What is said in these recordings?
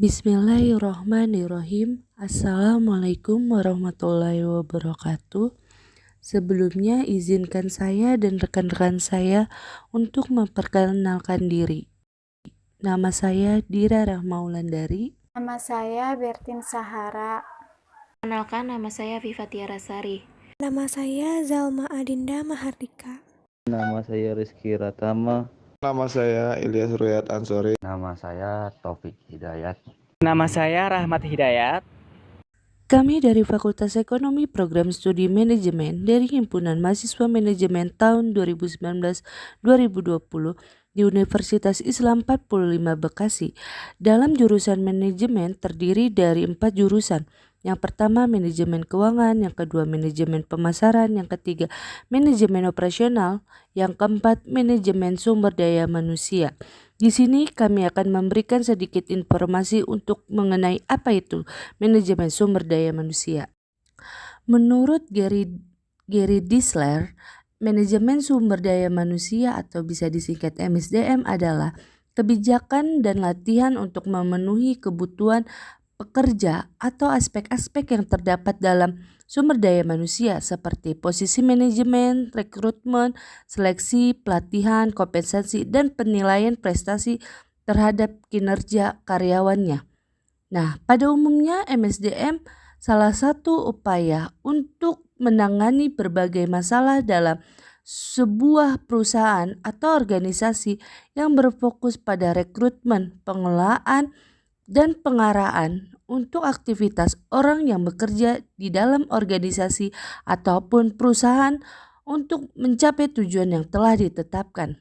Bismillahirrohmanirrohim. Assalamualaikum warahmatullahi wabarakatuh. Sebelumnya izinkan saya dan rekan-rekan saya untuk memperkenalkan diri. Nama saya Dira Rahmaulandari. Nama saya Bertin Sahara. Kenalkan, nama saya Viva Tiarasari. Nama saya Zalma Adinda Mahardika. Nama saya Rizky Ratama. Nama saya Ilyas Ruyat Ansori. Nama saya Taufik Hidayat. Nama saya Rahmat Hidayat. Kami dari Fakultas Ekonomi Program Studi Manajemen dari Himpunan Mahasiswa Manajemen tahun 2019-2020 di Universitas Islam 45 Bekasi. Dalam jurusan manajemen terdiri dari 4 jurusan. Yang pertama manajemen keuangan, yang kedua manajemen pemasaran, yang ketiga manajemen operasional, yang keempat manajemen sumber daya manusia. Di sini kami akan memberikan sedikit informasi untuk mengenai apa itu manajemen sumber daya manusia. Menurut Gary Disler, manajemen sumber daya manusia atau bisa disingkat MSDM adalah kebijakan dan latihan untuk memenuhi kebutuhan pekerja atau aspek-aspek yang terdapat dalam sumber daya manusia seperti posisi manajemen, rekrutmen, seleksi, pelatihan, kompensasi, dan penilaian prestasi terhadap kinerja karyawannya. Nah, pada umumnya MSDM salah satu upaya untuk menangani berbagai masalah dalam sebuah perusahaan atau organisasi yang berfokus pada rekrutmen, pengelolaan, dan pengaraan untuk aktivitas orang yang bekerja di dalam organisasi ataupun perusahaan untuk mencapai tujuan yang telah ditetapkan.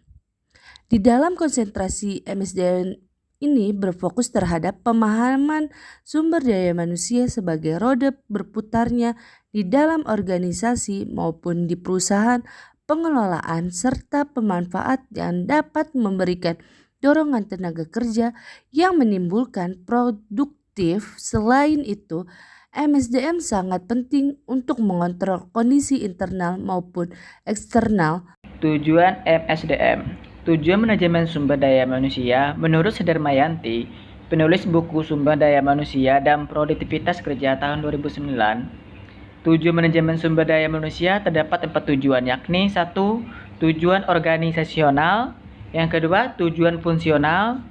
Di dalam konsentrasi MSDM ini berfokus terhadap pemahaman sumber daya manusia sebagai roda berputarnya di dalam organisasi maupun di perusahaan, pengelolaan serta pemanfaat yang dapat memberikan dorongan tenaga kerja yang menimbulkan produktif. Selain itu, MSDM sangat penting untuk mengontrol kondisi internal maupun eksternal. Tujuan MSDM. Tujuan manajemen sumber daya manusia menurut Sudarmayanti, penulis buku Sumber Daya Manusia dan Produktivitas Kerja tahun 2009. Tujuan manajemen sumber daya manusia terdapat 4 tujuan, yakni 1. Tujuan organisasional, yang kedua tujuan fungsional,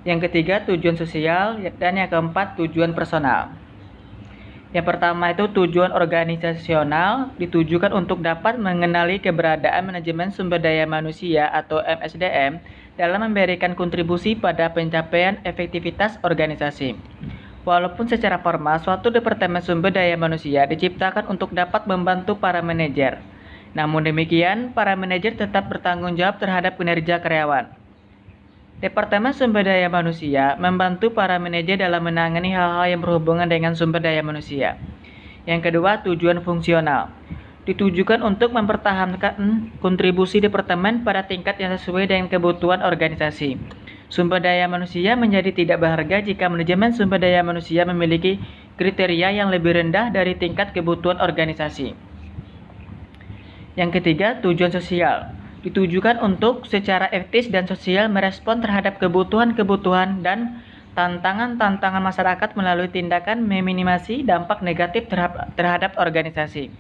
yang ketiga tujuan sosial, dan yang keempat tujuan personal. Yang pertama itu tujuan organisasional ditujukan untuk dapat mengenali keberadaan manajemen sumber daya manusia atau MSDM dalam memberikan kontribusi pada pencapaian efektivitas organisasi. Walaupun secara formal suatu departemen sumber daya manusia diciptakan untuk dapat membantu para manajer, namun demikian para manajer tetap bertanggung jawab terhadap kinerja karyawan. Departemen Sumber Daya Manusia membantu para manajer dalam menangani hal-hal yang berhubungan dengan sumber daya manusia. Yang kedua, tujuan fungsional. Ditujukan untuk mempertahankan kontribusi departemen pada tingkat yang sesuai dengan kebutuhan organisasi. Sumber daya manusia menjadi tidak berharga jika manajemen sumber daya manusia memiliki kriteria yang lebih rendah dari tingkat kebutuhan organisasi. Yang ketiga, tujuan sosial. Ditujukan untuk secara etis dan sosial merespon terhadap kebutuhan-kebutuhan dan tantangan-tantangan masyarakat melalui tindakan meminimasi dampak negatif terhadap organisasi.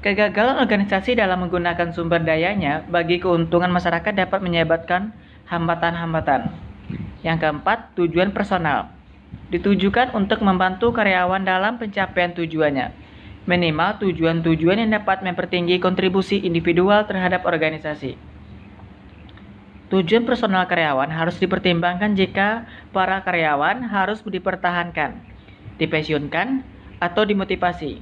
Kegagalan organisasi dalam menggunakan sumber dayanya bagi keuntungan masyarakat dapat menyebabkan hambatan-hambatan. Yang keempat, tujuan personal. Ditujukan untuk membantu karyawan dalam pencapaian tujuannya. Minimal tujuan-tujuan yang dapat mempertinggi kontribusi individual terhadap organisasi. Tujuan personal karyawan harus dipertimbangkan jika para karyawan harus dipertahankan, dipensiunkan, atau dimotivasi.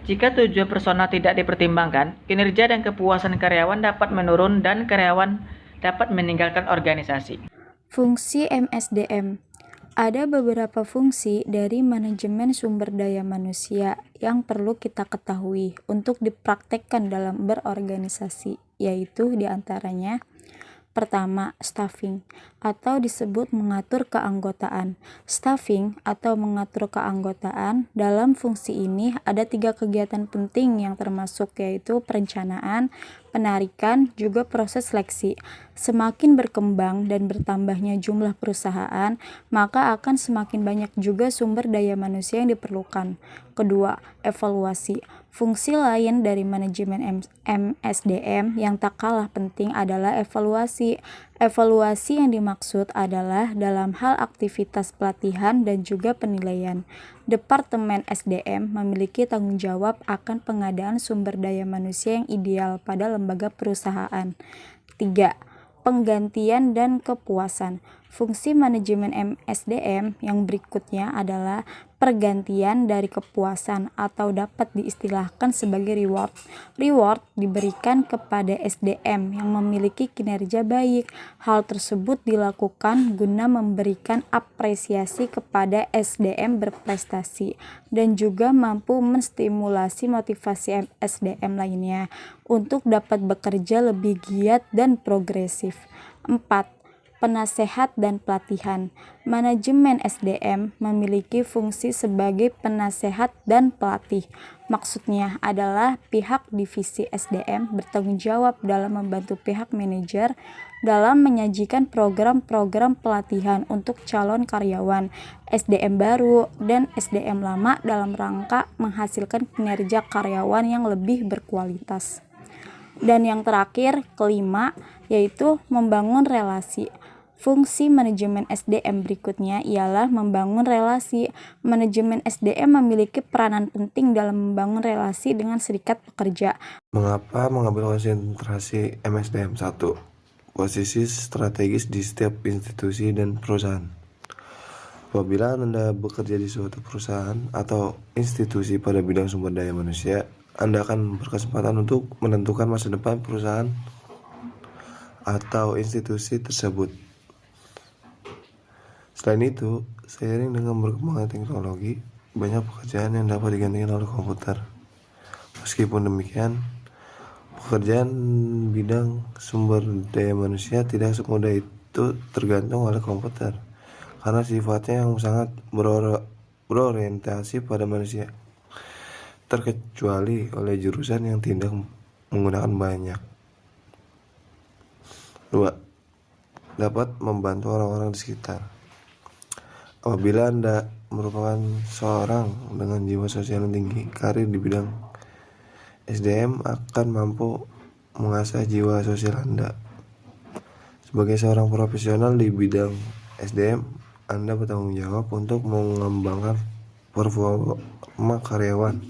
Jika tujuan personal tidak dipertimbangkan, kinerja dan kepuasan karyawan dapat menurun dan karyawan dapat meninggalkan organisasi. Fungsi MSDM. Ada beberapa fungsi dari manajemen sumber daya manusia yang perlu kita ketahui untuk dipraktekkan dalam berorganisasi, yaitu diantaranya: pertama, staffing atau disebut mengatur keanggotaan. Staffing atau mengatur keanggotaan dalam fungsi ini ada 3 kegiatan penting yang termasuk, yaitu perencanaan, penarikan, juga proses seleksi. Semakin berkembang dan bertambahnya jumlah perusahaan, maka akan semakin banyak juga sumber daya manusia yang diperlukan. Kedua, evaluasi. Fungsi lain dari manajemen MSDM yang tak kalah penting adalah evaluasi. Evaluasi yang dimaksud adalah dalam hal aktivitas pelatihan dan juga penilaian. Departemen SDM memiliki tanggung jawab akan pengadaan sumber daya manusia yang ideal pada lembaga perusahaan. 3. Penggantian dan kepuasan. Fungsi manajemen MSDM yang berikutnya adalah pergantian dari kepuasan atau dapat diistilahkan sebagai reward. Reward diberikan kepada SDM yang memiliki kinerja baik. Hal tersebut dilakukan guna memberikan apresiasi kepada SDM berprestasi dan juga mampu menstimulasi motivasi SDM lainnya untuk dapat bekerja lebih giat dan progresif. 4. Penasehat dan pelatihan. Manajemen SDM memiliki fungsi sebagai penasehat dan pelatih. Maksudnya adalah pihak divisi SDM bertanggung jawab dalam membantu pihak manajer dalam menyajikan program-program pelatihan untuk calon karyawan SDM baru dan SDM lama dalam rangka menghasilkan kinerja karyawan yang lebih berkualitas. Dan yang terakhir, kelima, yaitu membangun relasi. Fungsi manajemen SDM berikutnya ialah membangun relasi. Manajemen SDM memiliki peranan penting dalam membangun relasi dengan serikat pekerja. Mengapa mengambil konsentrasi MSDM? 1. Posisi strategis di setiap institusi dan perusahaan. Apabila Anda bekerja di suatu perusahaan atau institusi pada bidang sumber daya manusia, Anda akan berkesempatan untuk menentukan masa depan perusahaan atau institusi tersebut. Selain itu, seiring dengan berkembangnya teknologi, banyak pekerjaan yang dapat digantikan oleh komputer. Meskipun demikian, pekerjaan bidang sumber daya manusia tidak semudah itu tergantung oleh komputer, karena sifatnya yang sangat berorientasi pada manusia, terkecuali oleh jurusan yang tidak menggunakan banyak. 2. Dapat membantu orang-orang di sekitar. Apabila Anda merupakan seorang dengan jiwa sosial yang tinggi, karir di bidang SDM akan mampu mengasah jiwa sosial Anda. Sebagai seorang profesional di bidang SDM, Anda bertanggung jawab untuk mengembangkan performa karyawan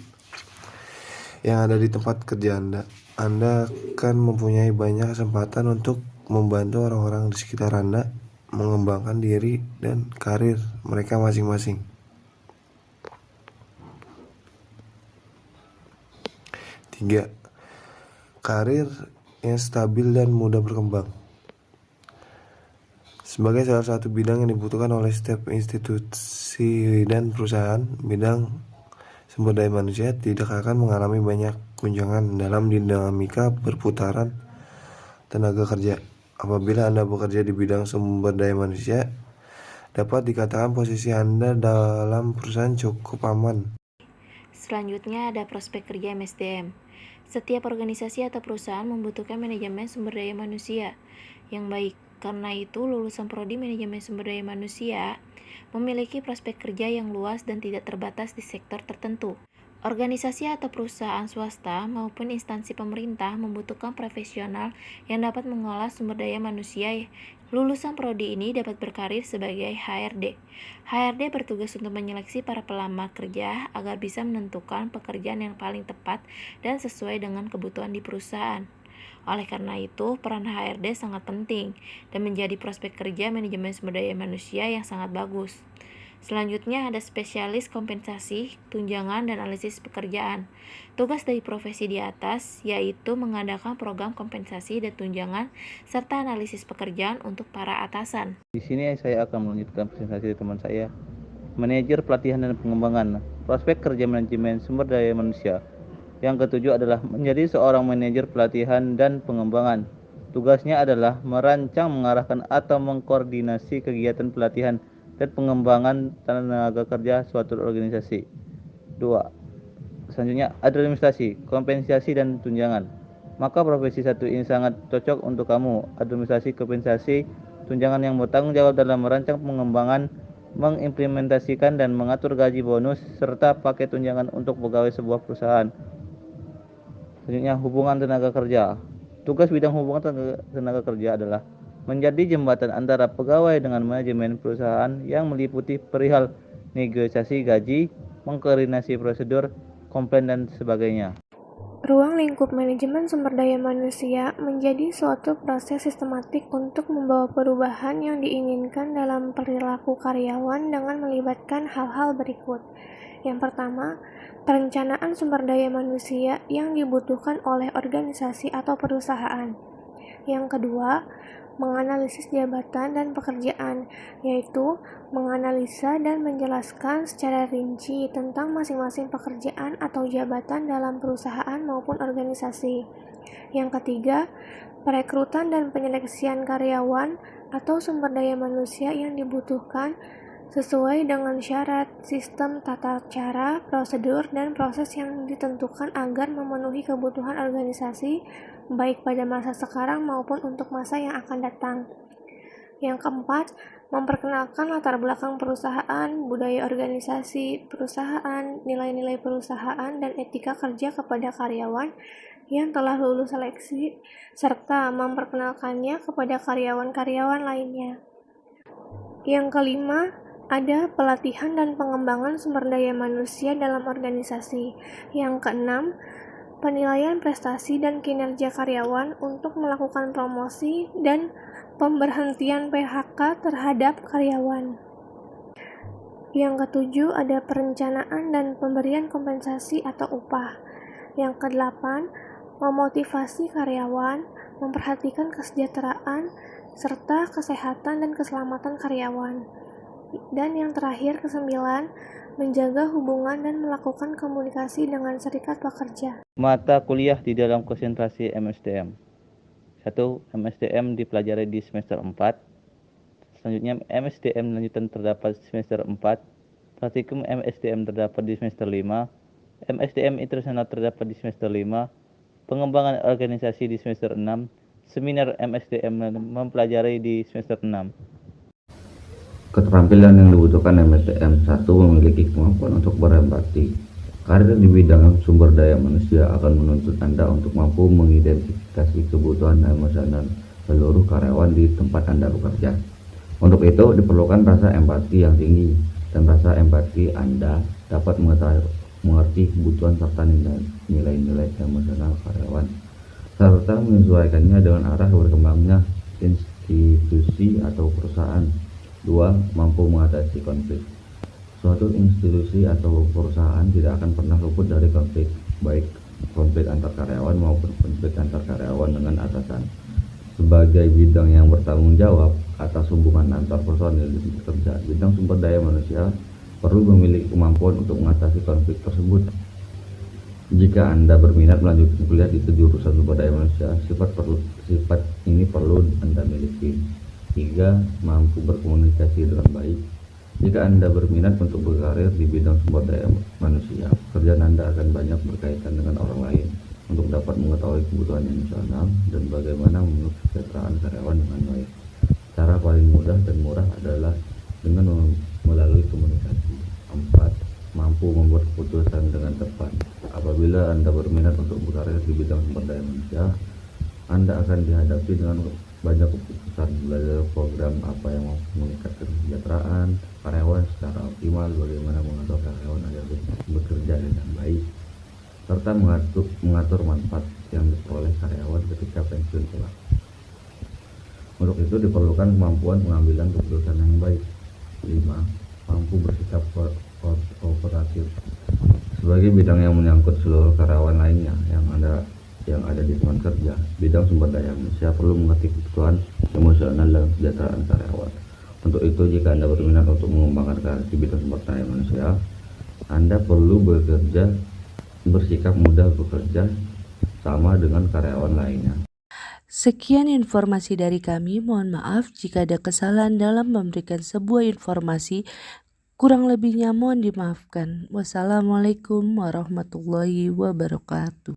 yang ada di tempat kerja Anda. Anda akan mempunyai banyak kesempatan untuk membantu orang-orang di sekitar Anda mengembangkan diri dan karir mereka masing-masing. 3. Karir yang stabil dan mudah berkembang. Sebagai salah satu bidang yang dibutuhkan oleh setiap institusi dan perusahaan, bidang sumber daya manusia tidak akan mengalami banyak guncangan dalam dinamika perputaran tenaga kerja. Apabila Anda bekerja di bidang sumber daya manusia, dapat dikatakan posisi Anda dalam perusahaan cukup aman. Selanjutnya ada prospek kerja MSDM. Setiap organisasi atau perusahaan membutuhkan manajemen sumber daya manusia yang baik. Karena itu, lulusan prodi manajemen sumber daya manusia memiliki prospek kerja yang luas dan tidak terbatas di sektor tertentu. Organisasi atau perusahaan swasta maupun instansi pemerintah membutuhkan profesional yang dapat mengolah sumber daya manusia. Lulusan prodi ini dapat berkarir sebagai HRD. HRD bertugas untuk menyeleksi para pelamar kerja agar bisa menentukan pekerjaan yang paling tepat dan sesuai dengan kebutuhan di perusahaan. Oleh karena itu, peran HRD sangat penting dan menjadi prospek kerja manajemen sumber daya manusia yang sangat bagus. Selanjutnya ada spesialis kompensasi, tunjangan, dan analisis pekerjaan. Tugas dari profesi di atas yaitu mengadakan program kompensasi dan tunjangan serta analisis pekerjaan untuk para atasan. Di sini saya akan melanjutkan presentasi teman saya, manajer pelatihan dan pengembangan, prospek kerja manajemen sumber daya manusia. Yang ketujuh adalah menjadi seorang manajer pelatihan dan pengembangan. Tugasnya adalah merancang, mengarahkan, atau mengkoordinasi kegiatan pelatihan dan pengembangan tenaga kerja suatu organisasi. 2. Selanjutnya, administrasi, kompensasi dan tunjangan. maka profesi satu ini sangat cocok untuk kamu. Administrasi, kompensasi, tunjangan yang bertanggung jawab dalam merancang pengembangan, mengimplementasikan dan mengatur gaji bonus, serta paket tunjangan untuk pegawai sebuah perusahaan. Selanjutnya, hubungan tenaga kerja. Tugas bidang hubungan tenaga kerja adalah menjadi jembatan antara pegawai dengan manajemen perusahaan yang meliputi perihal negosiasi gaji, mengkoordinasi prosedur, komplain, dan sebagainya. Ruang lingkup manajemen sumber daya manusia menjadi suatu proses sistematik untuk membawa perubahan yang diinginkan dalam perilaku karyawan dengan melibatkan hal-hal berikut. Yang pertama, perencanaan sumber daya manusia yang dibutuhkan oleh organisasi atau perusahaan. Yang kedua, menganalisis jabatan dan pekerjaan, yaitu menganalisa dan menjelaskan secara rinci tentang masing-masing pekerjaan atau jabatan dalam perusahaan maupun organisasi. Yang ketiga, perekrutan dan penyeleksian karyawan atau sumber daya manusia yang dibutuhkan sesuai dengan syarat, sistem, tata cara, prosedur, dan proses yang ditentukan agar memenuhi kebutuhan organisasi baik pada masa sekarang maupun untuk masa yang akan datang. Yang keempat, memperkenalkan latar belakang perusahaan, budaya organisasi perusahaan, nilai-nilai perusahaan, dan etika kerja kepada karyawan yang telah lulus seleksi, serta memperkenalkannya kepada karyawan-karyawan lainnya. Yang kelima, ada pelatihan dan pengembangan sumber daya manusia dalam organisasi. Yang keenam, penilaian prestasi dan kinerja karyawan untuk melakukan promosi dan pemberhentian PHK terhadap karyawan. Yang ketujuh, ada perencanaan dan pemberian kompensasi atau upah. Yang kedelapan, memotivasi karyawan, memperhatikan kesejahteraan serta kesehatan dan keselamatan karyawan. Dan yang terakhir, kesembilan, menjaga hubungan dan melakukan komunikasi dengan serikat pekerja. Mata kuliah di dalam konsentrasi MSDM. 1. MSDM dipelajari di semester 4. Selanjutnya MSDM lanjutan terdapat di semester 4. Praktikum MSDM terdapat di semester 5. MSDM internasional terdapat di semester 5. Pengembangan organisasi di semester 6. Seminar MSDM mempelajari di semester 6. Keterampilan yang dibutuhkan MSDM. 1. Memiliki kemampuan untuk berempati. Karir di bidang sumber daya manusia akan menuntut Anda untuk mampu mengidentifikasi kebutuhan emosional seluruh karyawan di tempat Anda bekerja. Untuk itu diperlukan rasa empati yang tinggi, dan rasa empati Anda dapat mengerti kebutuhan serta nilai-nilai emosional karyawan, serta menyesuaikannya dengan arah berkembangnya institusi atau perusahaan. 2. Mampu mengatasi konflik. Suatu institusi atau perusahaan tidak akan pernah luput dari konflik, baik konflik antar karyawan maupun konflik antar karyawan dengan atasan. Sebagai bidang yang bertanggung jawab atas hubungan antar personil di kerja, bidang sumber daya manusia perlu memiliki kemampuan untuk mengatasi konflik tersebut. Jika Anda berminat melanjutkan kuliah di jurusan sumber daya manusia, sifat ini perlu Anda miliki. 3. Mampu berkomunikasi dengan baik. Jika Anda berminat untuk berkarir di bidang sumber daya manusia, pekerjaan Anda akan banyak berkaitan dengan orang lain untuk dapat mengetahui kebutuhan emosional dan bagaimana memenuhi kesejahteraan karyawan dengan baik. Cara paling mudah dan murah adalah dengan melalui komunikasi. 4. Mampu membuat keputusan dengan tepat. Apabila Anda berminat untuk berkarir di bidang sumber daya manusia, Anda akan dihadapi dengan banyak keputusan, belajar program apa yang meningkatkan kesejahteraan karyawan secara optimal, bagaimana mengatur karyawan agar bekerja dengan baik, serta mengatur manfaat yang diperoleh karyawan ketika pensiun kelak. Untuk itu diperlukan kemampuan pengambilan keputusan yang baik. 5. Mampu bersikap kooperatif. Sebagai bidang yang menyangkut seluruh karyawan lainnya yang ada di lingkungan kerja, bidang sumber daya manusia perlu mengerti kebutuhan emosional dan kesejahteraan karyawan. Untuk itu, jika Anda berminat untuk mengembangkan karir di bidang sumber daya manusia, Anda perlu bersikap mudah bekerja sama dengan karyawan lainnya. Sekian informasi dari kami. Mohon maaf jika ada kesalahan dalam memberikan sebuah informasi. Kurang lebihnya mohon dimaafkan. Wassalamualaikum warahmatullahi wabarakatuh.